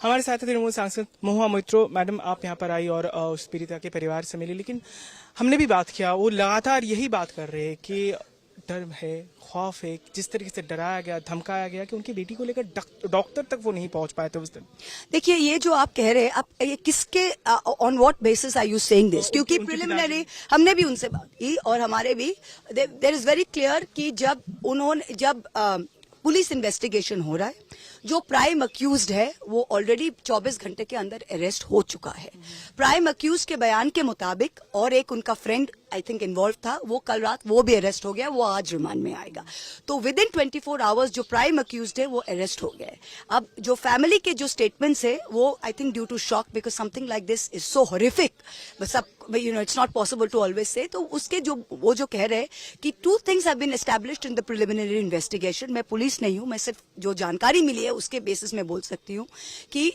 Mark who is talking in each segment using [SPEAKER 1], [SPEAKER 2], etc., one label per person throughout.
[SPEAKER 1] हमारे साथ तृणमूल सांसद महुआ मोइत्रो मैडम, आप यहाँ पर आई और उस पीड़िता के परिवार से मिली, लेकिन हमने भी बात किया, वो लगातार यही बात कर रहे हैं कि डर है, खौफ है, जिस तरीके से डराया गया, धमकाया गया कि उनकी बेटी को लेकर डॉक्टर तक वो नहीं पहुंच पाए थे उस दिन।
[SPEAKER 2] देखिए, ये जो आप कह रहे हैं, आप ये किसके on what basis are you saying this? क्योंकि प्रिलिमिनरी हमने भी उनसे बात की और हमारे भी देयर इज वेरी क्लियर कि जब पुलिस इन्वेस्टिगेशन हो रहा है, जो प्राइम अक्यूज्ड है वो ऑलरेडी 24 घंटे के अंदर अरेस्ट हो चुका है। प्राइम अक्यूज के बयान के मुताबिक और एक उनका फ्रेंड आई थिंक इन्वॉल्व था, वो कल रात वो भी अरेस्ट हो गया, वो आज रिमांड में आएगा। तो विद इन 24 आवर्स जो प्राइम अक्यूज्ड है वो अरेस्ट हो गया है। अब जो फैमिली के जो स्टेटमेंट्स है वो I think due to shock because something like this is so horrific, बस अब it's not possible to always say. तो उसके वो जो कह रहे हैं कि 2 things have been established in the preliminary investigation. मैं पुलिस नहीं हूं, मैं सिर्फ जो जानकारी मिली है उसके बेसिस में बोल सकती हूँ कि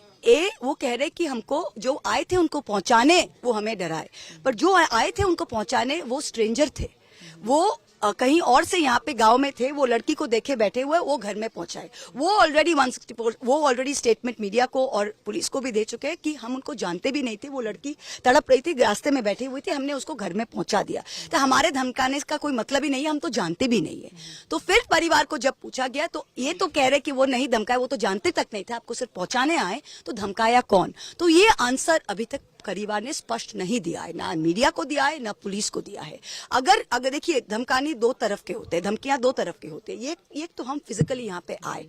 [SPEAKER 2] वो कह रहे कि हमको जो आए थे उनको पहुंचाने वो हमें डराए, पर जो आए थे उनको पहुंचाने वो स्ट्रेंजर थे, वो कहीं और से यहाँ पे गांव में थे, वो लड़की को देखे बैठे हुए, वो घर में पहुंचाए। वो ऑलरेडी 164 वो ऑलरेडी स्टेटमेंट मीडिया को और पुलिस को भी दे चुके हैं कि हम उनको जानते भी नहीं थे, वो लड़की तड़प रही थी, रास्ते में बैठी हुई थी, हमने उसको घर में पहुंचा दिया। तो हमारे धमकाने का कोई मतलब ही नहीं है, हम तो जानते भी नहीं है। तो फिर परिवार को जब पूछा गया तो ये तो कह रहे कि वो नहीं धमकाए, वो तो जानते तक नहीं थे, आपको सिर्फ पहुंचाने आए, तो धमकाया कौन? तो ये आंसर अभी तक परिवार ने स्पष्ट नहीं दिया है, ना मीडिया को दिया है, ना पुलिस को दिया है। अगर देखिए, धमकानी 2 तरफ के होते हैं, धमकियां 2 तरफ के होते हैं। ये तो हम फिजिकली यहाँ पे आए,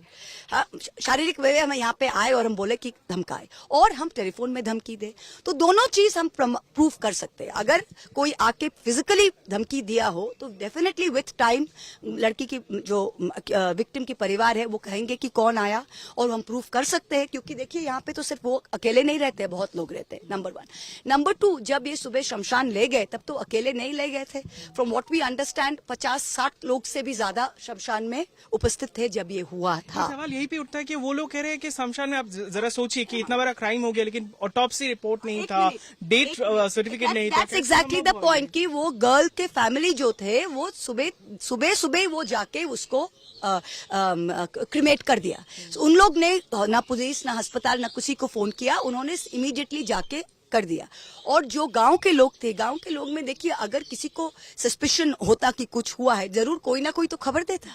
[SPEAKER 2] शारीरिक वे हम यहाँ पे आए और हम बोले कि धमकाए, और हम टेलीफोन में धमकी दे, तो दोनों चीज हम प्रूफ कर सकते हैं। अगर कोई आके फिजिकली धमकी दिया हो तो डेफिनेटली विथ टाइम लड़की की जो विक्टिम की परिवार है वो कहेंगे कि कौन आया, और हम प्रूफ कर सकते हैं। क्योंकि देखिए, यहाँ पे तो सिर्फ वो अकेले नहीं रहते, बहुत लोग रहते हैं, नंबर 1। नंबर 2, जब ये सुबह शमशान ले गए तब तो अकेले नहीं ले गए थे। फ्रॉम व्हाट वी अंडरस्टैंड 50-60 लोग से भी ज्यादा शमशान में उपस्थित थे जब ये हुआ था।
[SPEAKER 1] सवाल यही पे उठता है कि वो लोग कह रहे हैं कि शमशान में, आप जरा सोचिए कि इतना बड़ा क्राइम हो गया लेकिन ऑटोप्सी रिपोर्ट नहीं था, डेथ सर्टिफिकेट नहीं था।
[SPEAKER 2] दैट्स एग्जैक्टली द पॉइंट कि वो गर्ल के फैमिली जो थे वो सुबह वो जाके उसको क्रिमेट कर दिया। उन लोग ने ना पुलिस, ना अस्पताल, ना किसी को फोन किया, उन्होंने इमीडिएटली जाके कर दिया। और जो गांव के लोग थे, गांव के लोग में देखिए, अगर किसी को सस्पिशन होता कि कुछ हुआ है, जरूर कोई ना कोई तो खबर देता।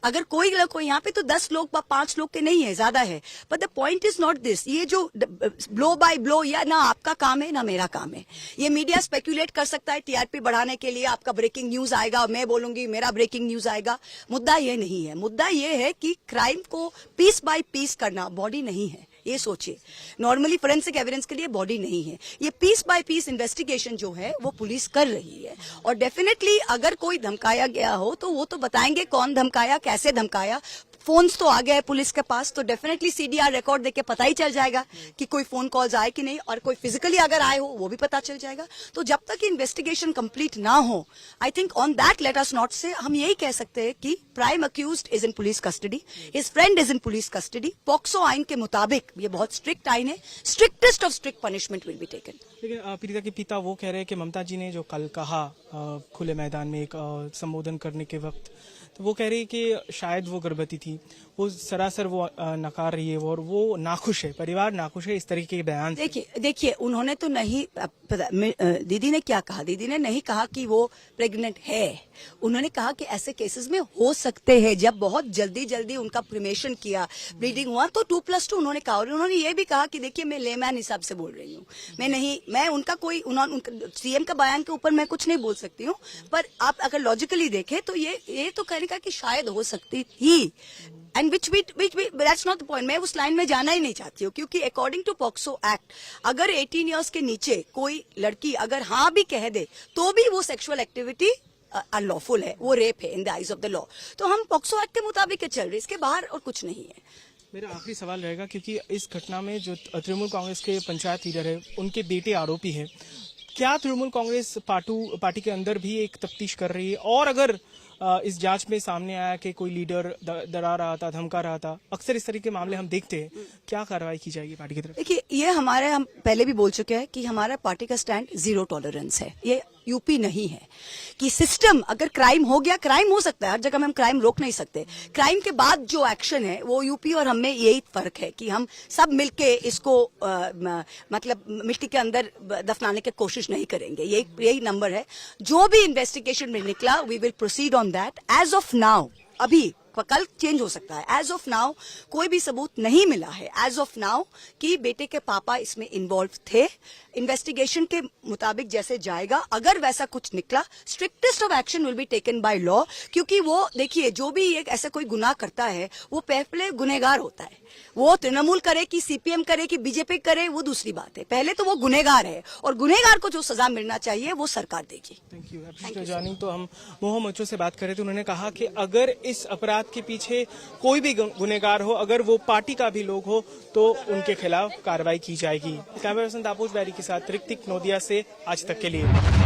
[SPEAKER 2] अगर कोई यहाँ पे तो 10 लोग 5 लोग के नहीं है, ज्यादा है। But the point is not this. ये जो ब्लो बाय ब्लो, या ना आपका काम है ना मेरा काम है। ये मीडिया स्पेक्यूलेट कर सकता है टीआरपी बढ़ाने के लिए, आपका ब्रेकिंग न्यूज आएगा, मैं बोलूंगी मेरा ब्रेकिंग न्यूज आएगा। मुद्दा ये नहीं है। मुद्दा ये है कि क्राइम को पीस बाय पीस करना बॉडी नहीं है। ये सोचिए, नॉर्मली फोरेंसिक एविडेंस के लिए बॉडी नहीं है। ये पीस बाय पीस इन्वेस्टिगेशन जो है वो पुलिस कर रही है। और डेफिनेटली अगर कोई धमकाया गया हो तो वो तो बताएंगे कौन धमकाया, कैसे धमकाया। फोन्स तो आ गए हैं पुलिस के पास, तो डेफिनेटली सीडीआर रिकॉर्ड देख के पता ही चल जाएगा कि कोई फोन कॉल्स आए कि नहीं, और कोई फिजिकली अगर आए हो वो भी पता चल जाएगा। तो जब तक इन्वेस्टिगेशन कंप्लीट ना हो, I think on that let us not से, हम यही कह सकते हैं कि prime accused is in police custody, his friend is in police custody. POCSO आइन के मुताबिक, ये बहुत स्ट्रिक्ट आइन है, strictest of strict punishment will be taken.
[SPEAKER 1] लेकिन पीड़िता के पिता वो कह रहे हैं कि ममता जी ने जो कल कहा खुले मैदान में एक संबोधन करने के वक्त, तो वो कह रही है कि शायद वो गर्भवती थी, वो सरासर वो नकार रही है, और वो नाखुश है, परिवार नाखुश है इस तरीके के बयान से।
[SPEAKER 2] देखिए उन्होंने तो नहीं, दीदी ने क्या कहा? दीदी ने नहीं कहा कि वो प्रेग्नेंट है, उन्होंने कहा कि ऐसे केसेस में हो सकते हैं। जब बहुत जल्दी उनका प्रिमेशन किया, ब्लीडिंग हुआ, तो 2+2 उन्होंने कहा। और उन्होंने ये भी कहा कि देखिए, मैं लेमैन हिसाब से बोल रही हूँ, मैं उनका कोई सीएम का बयान के ऊपर मैं कुछ नहीं बोल सकती हूँ, पर आप अगर लॉजिकली देखें तो ये तो कहने का कि शायद हो सकती थी। And which that's not the point. मैं उस लाइन में जाना ही नहीं चाहती हूँ, क्योंकि अकॉर्डिंग टू पॉक्सो एक्ट, अगर 18 इयर्स के नीचे कोई लड़की अगर हाँ भी कह दे तो भी वो सेक्सुअल एक्टिविटी अनलॉफुल है, वो रेप है in the eyes of the law. तो हम पॉक्सो एक्ट के मुताबिक चल रहे, इसके बाहर और कुछ नहीं है।
[SPEAKER 1] मेरा आखिरी सवाल रहेगा, क्योंकि इस घटना में जो तृणमूल कांग्रेस के पंचायत लीडर है, उनके बेटे आरोपी है, क्या तृणमूल कांग्रेस पार्टी के अंदर भी एक तफ्तीश कर रही है? और अगर इस जांच में सामने आया कि कोई लीडर डरा रहा था, धमका रहा था, अक्सर इस तरह के मामले हम देखते हैं, क्या कार्रवाई की जाएगी पार्टी की तरफ?
[SPEAKER 2] देखिए, ये हम पहले भी बोल चुके हैं कि हमारा पार्टी का स्टैंड जीरो टॉलरेंस है। ये यूपी नहीं है कि सिस्टम, अगर क्राइम हो गया, क्राइम हो सकता है हर जगह में, हम क्राइम रोक नहीं सकते। क्राइम के बाद जो एक्शन है वो यूपी और हम में यही फर्क है कि हम सब मिलके इसको मतलब मिट्टी के अंदर दफनाने की कोशिश नहीं करेंगे। यही नंबर है। जो भी इन्वेस्टिगेशन में निकला, we will proceed on that. As of now, अभी कल चेंज हो सकता है, एज ऑफ नाउ कोई भी सबूत नहीं मिला है एज ऑफ नाउ कि बेटे के पापा इसमें इन्वॉल्व थे। इन्वेस्टिगेशन के मुताबिक जैसे जाएगा, अगर वैसा कुछ निकला, strictest of action will be taken by law. क्योंकि वो देखिए, जो भी एक ऐसा कोई गुनाह करता है वो पहले गुनहगार होता है। वो तृणमूल करे कि सीपीएम करे कि बीजेपी करे, वो दूसरी बात है। पहले तो वो गुनहगार है और गुनहगार को जो सजा मिलना चाहिए वो सरकार देगी।
[SPEAKER 1] थैंक यू जानी। तो हम महुआ मोइत्रो से बात कर रहे थे, उन्होंने कहा कि अगर इस अपराध के पीछे कोई भी गुनहगार हो, अगर वो पार्टी का भी लोग हो, तो उनके खिलाफ कार्रवाई की जाएगी। कैमरा पर्सन तापस बैरी के साथ ऋतिक नोदिया से आज तक के लिए।